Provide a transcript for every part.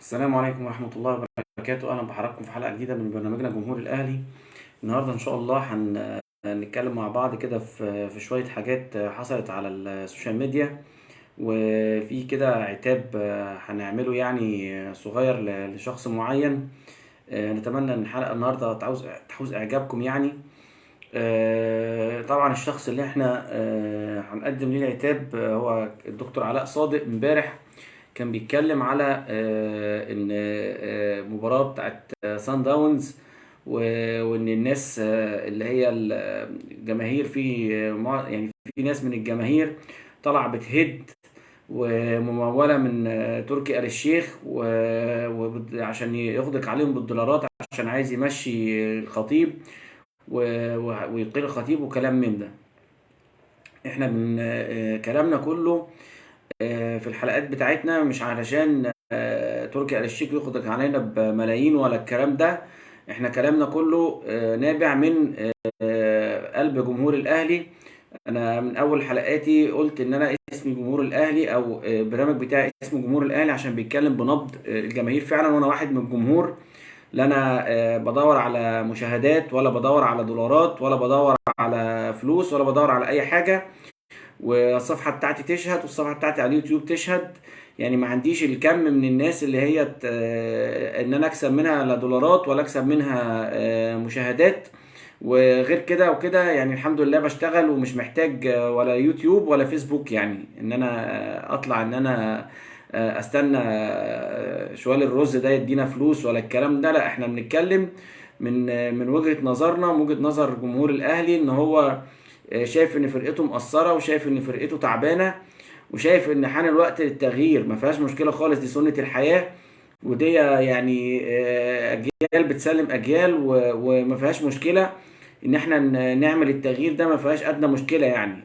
السلام عليكم ورحمة الله وبركاته. أهلا بحضراتكم في حلقة جديدة من برنامجنا جمهور الأهلي. النهاردة إن شاء الله هنتكلم مع بعض كده في شوية حاجات حصلت على السوشيال ميديا، وفي كده عتاب هنعمله يعني صغير لشخص معين. نتمنى إن الحلقة النهاردة تحوز إعجابكم يعني. طبعا الشخص اللي احنا هنقدم ليه العتاب هو الدكتور علاء صادق. امبارح كان بيتكلم على ان مباراة بتاعت سان داونز، وان الناس اللي هي الجماهير يعني في ناس من الجماهير طلع بتهد وممولة من تركي آل الشيخ، وعشان يغدق عليهم بالدولارات عشان عايز يمشي الخطيب ويقيل الخطيب وكلام من ده. احنا من كلامنا كله في الحلقات بتاعتنا مش علشان تركي آل الشيخ يخرج علينا بملايين ولا الكلام ده. احنا كلامنا كله نابع من قلب جمهور الاهلي. انا من اول حلقاتي قلت ان انا اسمي جمهور الاهلي، او البرنامج بتاعي اسمه جمهور الاهلي عشان بيتكلم بنبض الجماهير فعلا، وانا واحد من الجمهور. لا انا بدور على مشاهدات، ولا بدور على دولارات، ولا بدور على فلوس، ولا بدور على اي حاجة. والصفحة بتاعتي تشهد، والصفحة بتاعتي على اليوتيوب تشهد. يعني ما عنديش الكم من الناس اللي هي ان انا اكسب منها لا دولارات ولا اكسب منها مشاهدات. وغير كده وكده يعني الحمد لله بشتغل ومش محتاج ولا يوتيوب ولا فيسبوك، يعني ان انا اطلع ان انا استنى شوال الرز ده يدينا فلوس ولا الكلام ده. لا، احنا بنتكلم من وجهة نظرنا، من وجهة نظر جمهور الاهلي، ان هو شايف ان فرقته مقصره، وشايف ان فرقته تعبانه، وشايف ان حان الوقت للتغيير. ما فيهاش مشكله خالص، دي سنه الحياه، ودي يعني اجيال بتسلم اجيال، وما فيهاش مشكله ان احنا نعمل التغيير ده. ما فيهاش ادنى مشكله يعني.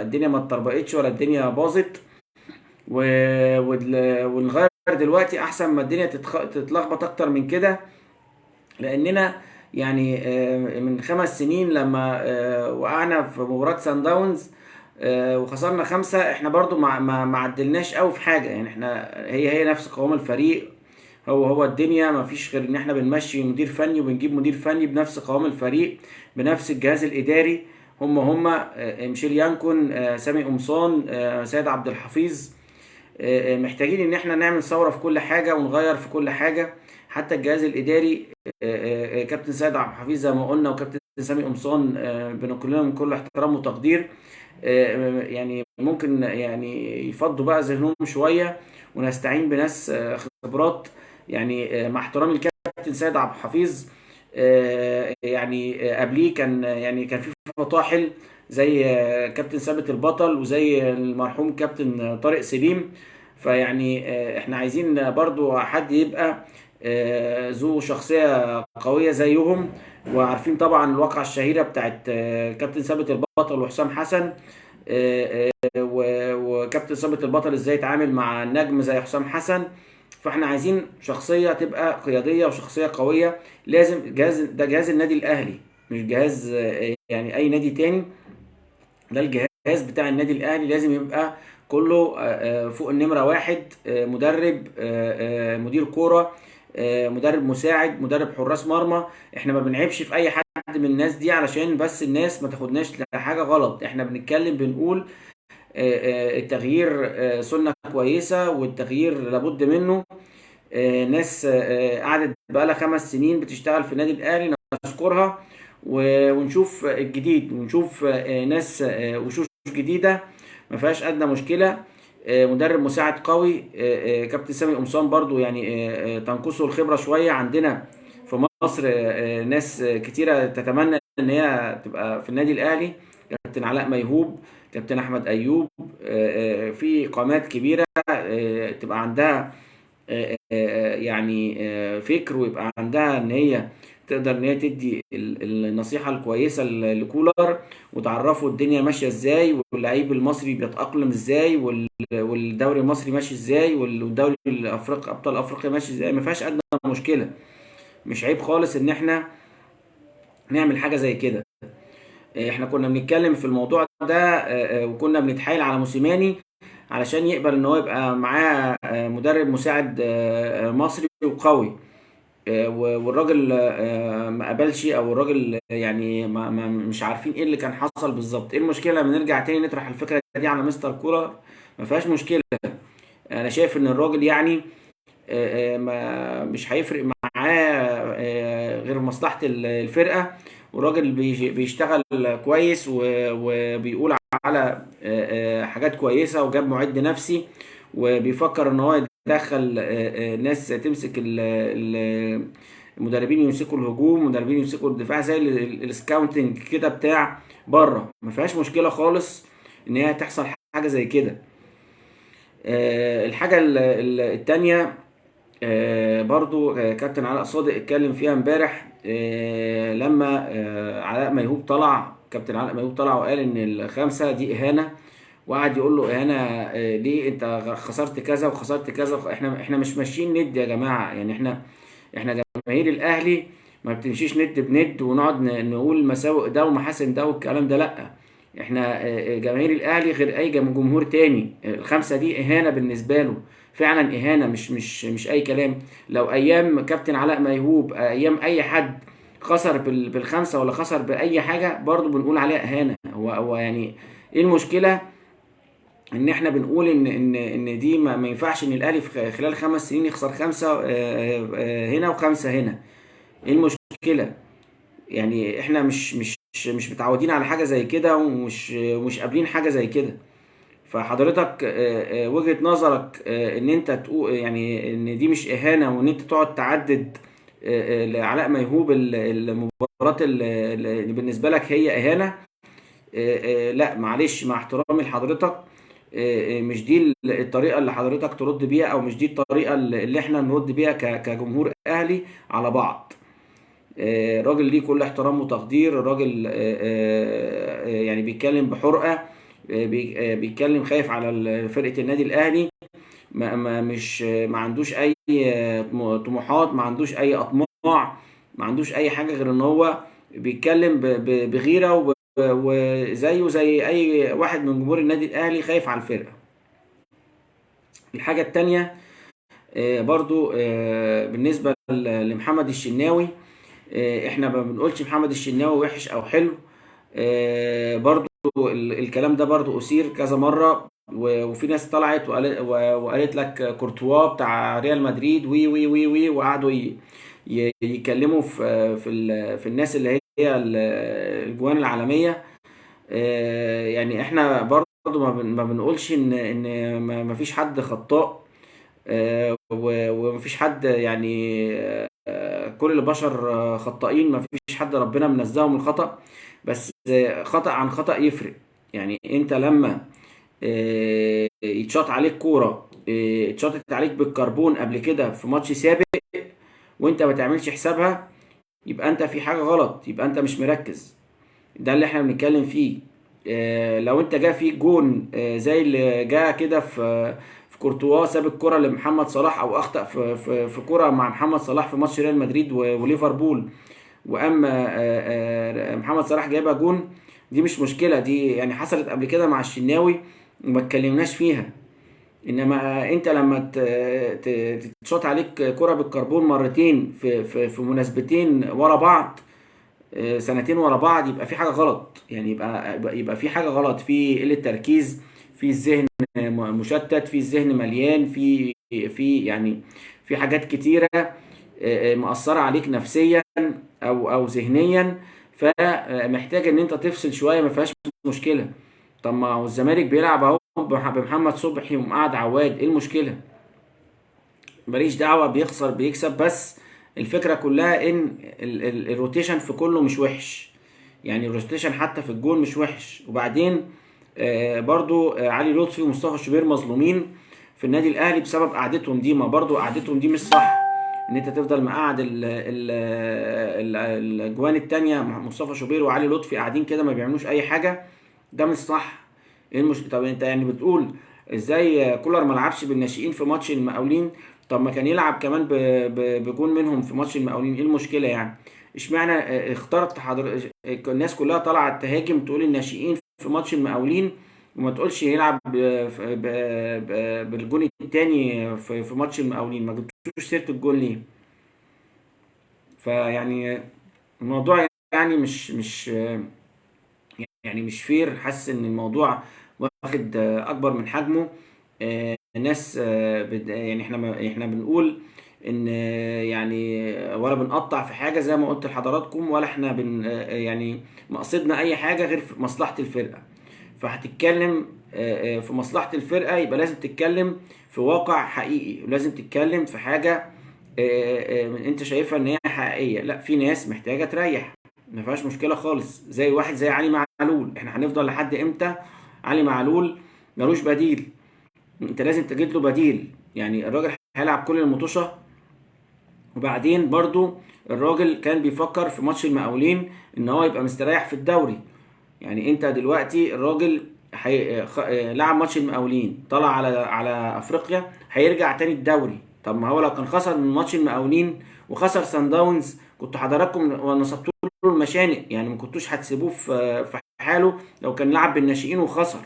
الدنيا ما اتطربقتش ولا الدنيا باظت. ونغير دلوقتي احسن ما الدنيا تتلخبط اكتر من كده. لاننا يعني من 5 سنين لما وقعنا في مباراة سان داونز وخسرنا 5، احنا برضو ما عدلناش قوي في حاجة. يعني احنا هي نفس قوام الفريق، هو الدنيا ما فيش غير ان احنا بنمشي مدير فني وبنجيب مدير فني بنفس قوام الفريق، بنفس الجهاز الاداري. هم ميشيل يانكون، سامي قمصان، سيد عبد الحفيظ. محتاجين ان احنا نعمل ثورة في كل حاجة ونغير في كل حاجة. حتى الجهاز الاداري، كابتن سيد عبد الحفيظ زي ما قلنا، وكابتن سامي قمصان، بنقول لهم كل احترام وتقدير. يعني ممكن يعني يفضوا بقى ذهنهم شوية، ونستعين بناس خبرات. يعني مع احترامي الكابتن سيد عبد الحفيظ، يعني قبليه كان في فطاحل زي كابتن ثابت البطل، وزي المرحوم كابتن طارق سليم. فيعني احنا عايزين برضو حد يبقى ذو شخصية قوية زيهم. وعارفين طبعا الواقعة الشهيرة بتاعت كابتن ثابت البطل وحسام حسن. وكابتن ثابت البطل ازاي يتعامل مع نجم زي حسام حسن. فاحنا عايزين شخصية تبقى قيادية وشخصية قوية. لازم ده جهاز النادي الأهلي، مش جهاز يعني أي نادي تاني. ده الجهاز بتاع النادي الاهلي، لازم يبقى كله فوق النمرة واحد. مدرب، مدير كورة، مدرب مساعد، مدرب حراس مرمى. احنا ما بنعيبش في اي حد من الناس دي علشان بس الناس ما تاخدناش لحاجة غلط. احنا بنتكلم بنقول التغيير سنة كويسة، والتغيير لابد منه. ناس قعدت بقالها 5 سنين بتشتغل في النادي الاهلي، نشكرها. ونشوف الجديد، ونشوف ناس وشوش جديده. ما فيهاش ادنى مشكله. مدرب مساعد قوي، كابتن سامي قمصان برضو يعني تنقصه الخبره شويه. عندنا في مصر ناس كتيره تتمنى ان هي تبقى في النادي الاهلي. كابتن علاء ميهوب، كابتن احمد ايوب، في قامات كبيره تبقى عندها يعني فكر، ويبقى عندها ان هي تقدر ان هي تدي النصيحة الكويسة لكولر، وتعرفه الدنيا ماشية ازاي، واللعيب المصري بيتأقلم ازاي، والدوري المصري ماشي ازاي، والدوري الافريقي ابطال افريقيا ماشي ازاي. ما فيهاش ادنى مشكلة. مش عيب خالص ان احنا نعمل حاجة زي كده. احنا كنا بنتكلم في الموضوع ده وكنا بنتحايل على موسيماني علشان يقبل ان هو يبقى معاه مدرب مساعد مصري وقوي. والراجل ما قبلش، او الراجل يعني مش عارفين ايه اللي كان حصل بالظبط. ايه المشكله لما نرجع تاني نطرح الفكره دي على مستر كولر؟ ما فيهاش مشكله. انا شايف ان الراجل يعني ما مش هيفرق معاه غير مصلحة الفرقة. والراجل بيشتغل كويس وبيقول على حاجات كويسة، وجاب معد نفسي، وبيفكر ان هو يدخل ناس تمسك المدربين يمسكوا الهجوم، مدربين يمسكوا الدفاع، زي السكاونتنج كده بتاع بره. ما فيهاش مشكلة خالص ان هي تحصل حاجة زي كده. الحاجة التانية برضو كابتن علاء صادق اتكلم فيها امبارح، لما علاء ميهوب طلع، كابتن علاء ميهوب طلع وقال ان الخمسة دي اهانة. وقعد يقول له اهانة ليه؟ انت خسرت كذا وخسرت كذا. احنا مش ماشيين ند يا جماعة. يعني احنا جماهير الاهلي ما بتمشيش ند بند ونقعد نقول مساوئ ده ومحاسن ده والكلام ده، لا. احنا جماهير الاهلي غير اي جمهور تاني. الخمسه دي اهانه بالنسبه له، فعلا اهانه، مش اي كلام. لو ايام كابتن علاء ميهوب، ايام اي حد خسر بالخمسه ولا خسر باي حاجه، برضو بنقول عليها اهانه. هو يعني ايه المشكله ان احنا بنقول ان دي ما ينفعش ان الاهلي في خلال 5 سنين يخسر خمسه هنا وخمسه هنا؟ ايه المشكله؟ يعني احنا مش متعودين على حاجه زي كده، ومش قابلين حاجه زي كده. فحضرتك وجهة نظرك ان انت تقول يعني ان دي مش اهانة، وان انت تقعد تعدد لعلاء ميهوب المباراة اللي بالنسبة لك هي اهانة. لا معلش، مع احترامي لحضرتك، مش دي الطريقة اللي حضرتك ترد بيها، او مش دي الطريقة اللي احنا نرد بيها كجمهور اهلي على بعض. راجل ليه كل احترام وتقدير. الراجل يعني بيتكلم بحرقة، بيتكلم خايف على فرقة النادي الأهلي. ما عندوش أي طموحات، ما عندوش أي أطماع، ما عندوش أي حاجة غير إن هو بيتكلم بغيرة، وزيه زي أي واحد من جمهور النادي الأهلي خايف على الفرقة. الحاجة التانية برضو بالنسبة لمحمد الشناوي، احنا ما بنقولش محمد الشناوي وحش او حلو. برضو الكلام ده برضو اثير كذا مرة، وفي ناس طلعت وقالت لك كورتوا بتاع ريال مدريد وي وي وي وي، وقعدوا يتكلموا في الناس اللي هي الجوان العالمية. يعني احنا برضو ما بنقولش ان ما فيش حد خطاء، ومفيش حد يعني كل البشر خطائين، مفيش حد ربنا منزهه من الخطأ. بس خطأ عن خطأ يفرق. يعني انت لما يتشاط عليك كورة، اتشاطت عليك بالكربون قبل كده في ماتش سابق، وانت ما تعملش حسابها، يبقى انت في حاجة غلط، يبقى انت مش مركز. ده اللي احنا بنتكلم فيه. لو انت جا فيك جون زي اللي جا كده في كورتوا، ساب الكرة لمحمد صلاح، او اخطأ في كرة مع محمد صلاح في ماتش ريال مدريد وليفربول، واما محمد صلاح جايبها جون، دي مش مشكلة. دي يعني حصلت قبل كده مع الشناوي وما اتكلمناش فيها. انما انت لما تتشاط عليك كرة بالكربون مرتين في مناسبتين ورا بعض، سنتين ورا بعض، يبقى في حاجة غلط. يعني يبقى في حاجة غلط، في قلة تركيز، في الذهن مشتت، في الذهن مليان، يعني في حاجات كتيرة مأثرة عليك نفسيا او ذهنيا. فمحتاج ان انت تفصل شوية، ما فيهاش مشكلة. طب ما هو الزمالك بيلعب اهو بمحمد صبحي ومقعد عواد، ايه المشكلة؟ ماليش دعوة بيخسر بيكسب، بس الفكرة كلها ان الروتيشن في كله مش وحش. يعني الروتيشن حتى في الجول مش وحش. وبعدين برضو علي لطفي ومصطفى شوبير مظلومين في النادي الاهلي بسبب قعدتهم دي. ما برضو قعدتهم دي مش صح، ان انت تفضل مقعد الجوان التانية مصطفى شوبير وعلي لطفي قاعدين كده ما بيعملوش اي حاجة. ده مش صح. ايه طب انت يعني بتقول ازاي كولر ما لعبش بالناشئين في ماتش المقاولين؟ طب ما كان يلعب كمان بجون منهم في ماتش المقاولين، ايه المشكله يعني؟ اشمعنى اخترت الناس كلها طالعه تهاجم تقول الناشئين في ماتش المقاولين وما تقولش يلعب بالجون التاني في ماتش المقاولين، ما جبتوش سيرة الجون ليه؟ فيعني الموضوع يعني مش فير، حاسس ان الموضوع واخد اكبر من حجمه. الناس يعني احنا بنقول ان يعني ولا بنقطع في حاجه زي ما قلت لحضراتكم، ولا احنا بن يعني مقصدنا اي حاجه غير في مصلحه الفرقه. فهتتكلم في مصلحه الفرقه، يبقى لازم تتكلم في واقع حقيقي، ولازم تتكلم في حاجه انت شايفها ان هي حقيقيه. لا، في ناس محتاجه تريح، ما فيهاش مشكله خالص. زي واحد زي علي معلول، احنا هنفضل لحد امتى علي معلول ملوش بديل؟ انت لازم تجد له بديل. يعني الراجل هيلعب كل المطوشه، وبعدين برضو الراجل كان بيفكر في ماتش المقاولين ان هو يبقى مستريح في الدوري. يعني انت دلوقتي الراجل لعب ماتش المقاولين، طلع على افريقيا، هيرجع تاني الدوري. طب ما هو لو كان خسر من ماتش المقاولين وخسر سان داونز، كنتوا حضراتكم ونصبتوا له المشانق، يعني ما كنتوش هتسيبوه في حاله لو كان لعب بالناشئين وخسر.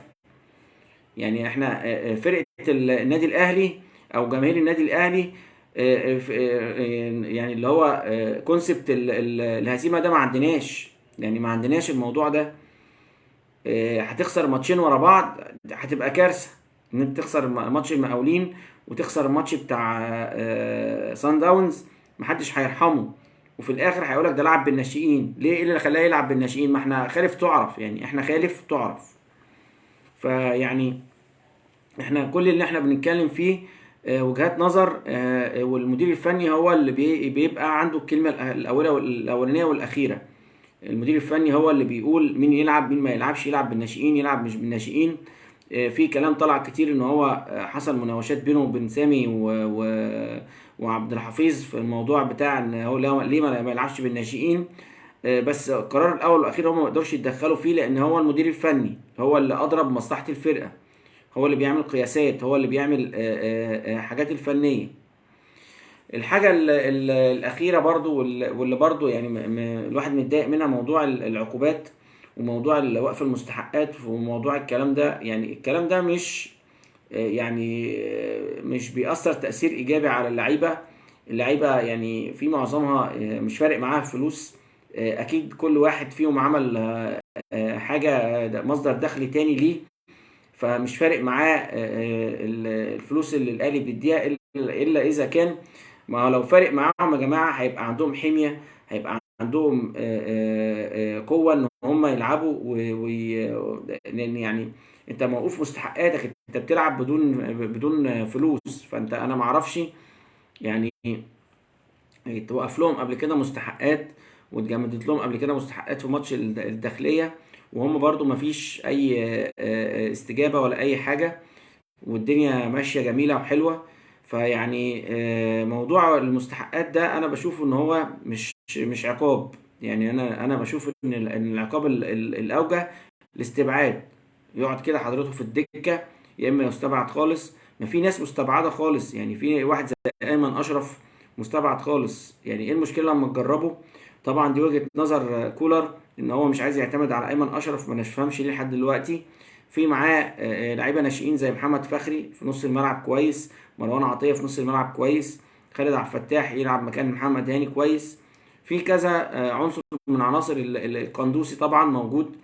يعني احنا فرقة النادي الاهلي او جماهير النادي الاهلي يعني اللي هو كونسبت الهزيمة ده ما عندناش. يعني ما عندناش الموضوع ده. هتخسر ماتشين ورا بعض، هتبقى كارثه ان انت تخسر ماتش المقاولين وتخسر الماتش بتاع سان داونز. محدش هيرحمه. وفي الاخر هيقولك ده لعب بالناشئين. ليه؟ ايه اللي خلاه يلعب بالناشئين؟ ما احنا خالف تعرف، يعني احنا خالف تعرف. فيعني احنا كل اللي احنا بنتكلم فيه وجهات نظر، والمدير الفني هو اللي بيبقى عنده الكلمه الاولانيه والاخيره. المدير الفني هو اللي بيقول مين يلعب مين ما يلعبش، يلعب بالناشئين يلعب مش بالناشئين. في كلام طلع كتير ان هو حصل مناوشات بينه وبين سامي وعبد الحفيظ في الموضوع بتاع ان هو ليه ما يلعبش بالناشئين. بس القرار الاول والاخير هم ما يقدرش يتدخلوا فيه، لان هو المدير الفني، هو اللي اضرب مصلحة الفرقة، هو اللي بيعمل قياسات، هو اللي بيعمل حاجات الفنية. الحاجة الأخيرة برضو واللي برضو يعني الواحد متضايق منها، موضوع العقوبات وموضوع وقف المستحقات وموضوع الكلام ده. يعني الكلام ده مش مش بيأثر تأثير إيجابي على اللعيبة. اللعيبة يعني في معظمها مش فارق معاها فلوس. أكيد كل واحد فيهم عمل حاجة مصدر دخل تاني ليه، فمش فارق معاه الفلوس اللي الأهلي بيديها، إلا إذا كان، ما هو لو فارق معاهم يا جماعة هيبقى عندهم حمية، هيبقى عندهم قوة إن هم يلعبوا لأن يعني أنت موقوف مستحقاتك، أنت بتلعب بدون فلوس. فأنت أنا معرفش يعني توقف لهم قبل كده مستحقات، واتجمدت لهم قبل كده مستحقات في ماتش الداخلية، وهم برضو مفيش أي استجابة ولا أي حاجة، والدنيا ماشية جميلة وحلوة. فيعني موضوع المستحقات ده انا بشوف ان هو مش عقاب. يعني انا بشوف ان العقاب الاوجه الاستبعاد. يقعد كده حضرته في الدكة، يا اما يستبعد خالص. ما في ناس مستبعدة خالص، يعني في واحد زي ايمن اشرف مستبعد خالص. يعني ايه المشكلة لما تجربه؟ طبعا دي وجهة نظر كولر ان هو مش عايز يعتمد على ايمن اشرف، ما نفهمش ليه لحد دلوقتي. في معاه لعيبه ناشئين زي محمد فخري في نص الملعب كويس، مروان عطيه في نص الملعب كويس، خالد عبد الفتاح يلعب مكان محمد هاني كويس. في كذا عنصر من عناصر القندوسي طبعا موجود.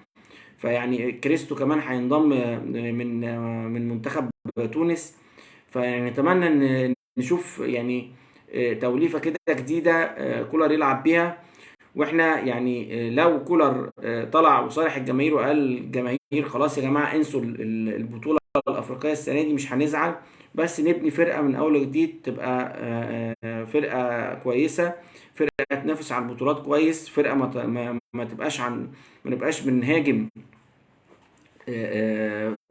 فيعني كريستو كمان هينضم من منتخب تونس. فيعني نتمنى ان نشوف يعني توليفه كده جديده كولر يلعب بيها. واحنا يعني لو كولر طلع وصالح الجماهير وقال الجماهير خلاص يا جماعه انسوا البطوله الافريقيه السنه دي، مش هنزعل، بس نبني فرقه من اول وجديد، تبقى فرقه كويسه، فرقه تنافس على البطولات كويس، فرقه ما تبقاش ما نبقاش بنهاجم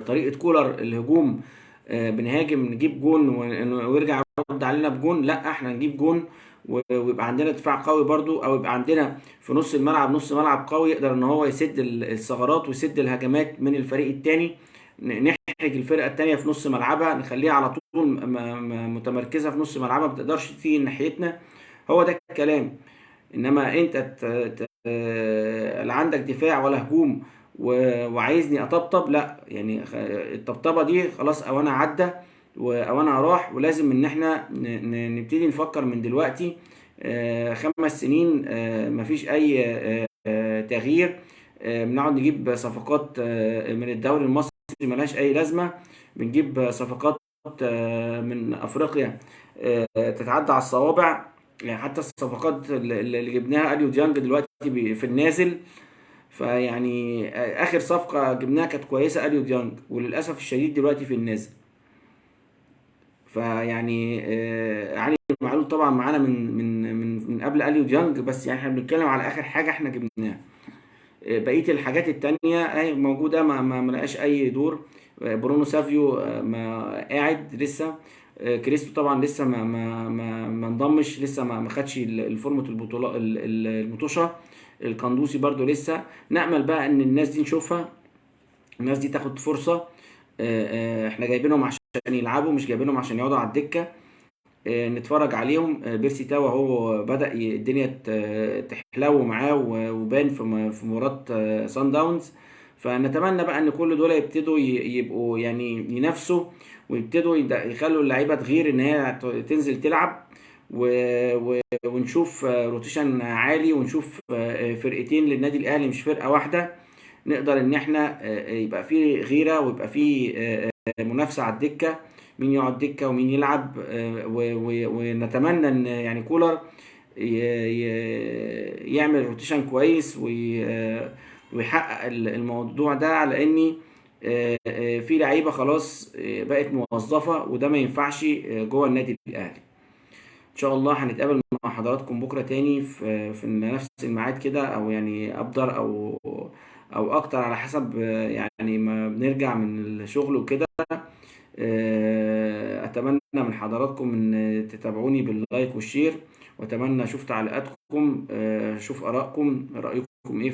طريقه كولر الهجوم. بنهاجم نجيب جون ويرجع يرد علينا بجون. لا، احنا نجيب جون ويبقى عندنا دفاع قوي برضو، او يبقى عندنا في نص الملعب نص ملعب قوي يقدر ان هو يسد الثغرات ويسد الهجمات من الفريق التاني. نحرج الفرقه التانيه في نص ملعبها، نخليها على طول متمركزه في نص ملعبها، ما بتقدرش تيجي ناحيتنا. هو ده الكلام. انما انت لا عندك دفاع ولا هجوم وعايزني اطبطب، لا يعني الطبطبه دي خلاص اوانها عدى واوانها راح، ولازم ان احنا نبتدي نفكر من دلوقتي. 5 سنين مفيش اي تغيير. بنقعد نجيب صفقات من الدوري المصري ملهاش اي لازمه، بنجيب صفقات من افريقيا تتعدى على الصوابع. يعني حتى الصفقات اللي جبناها اليو ديانج دلوقتي في النازل. فيعني اخر صفقه جبناها كانت كويسه اليو ديانج، وللاسف الشديد دلوقتي في النازل. فيعني علي معلول طبعا معانا من قبل اليو ديانج، بس يعني احنا بنتكلم على اخر حاجه احنا جبناها. بقيه الحاجات التانية اهي موجوده، ما لقاش اي دور. برونو سافيو ما قاعد لسه. كريستو طبعا لسه ما انضمش، لسه ما خدش الفورمه البطوله المطوشه. القندوسي برضو لسه. نأمل بقى ان الناس دي نشوفها، الناس دي تاخد فرصه. احنا جايبينهم عشان يلعبوا، مش جايبينهم عشان يقعدوا على الدكه. نتفرج عليهم. بيرسي تاو اهو بدأ الدنيا تحلو معاه وبان في مباراة سان داونز. فنتمنى بقى ان كل دول يبتدوا يبقوا يعني ينافسوا، ويبتدوا يخلوا اللعيبة تغير ان هي تنزل تلعب، ونشوف روتيشن عالي، ونشوف فرقتين للنادي الاهلي مش فرقة واحدة. نقدر ان احنا يبقى في غيرة، ويبقى في منافسة على الدكة، مين يقعد دكة ومين يلعب. ونتمنى ان يعني كولر يعمل روتيشن كويس، ويحقق الموضوع ده، على اني في لعيبة خلاص بقت موظفة، وده ما ينفعش جوه النادي الاهلي. ان شاء الله هنتقابل مع حضراتكم بكرة تاني في نفس الميعاد كده، او يعني ابدر او اكتر على حسب يعني ما بنرجع من الشغل وكده. اتمنى من حضراتكم ان تتابعوني باللايك والشير، واتمنى اشوف تعليقاتكم، اشوف رايكم ايه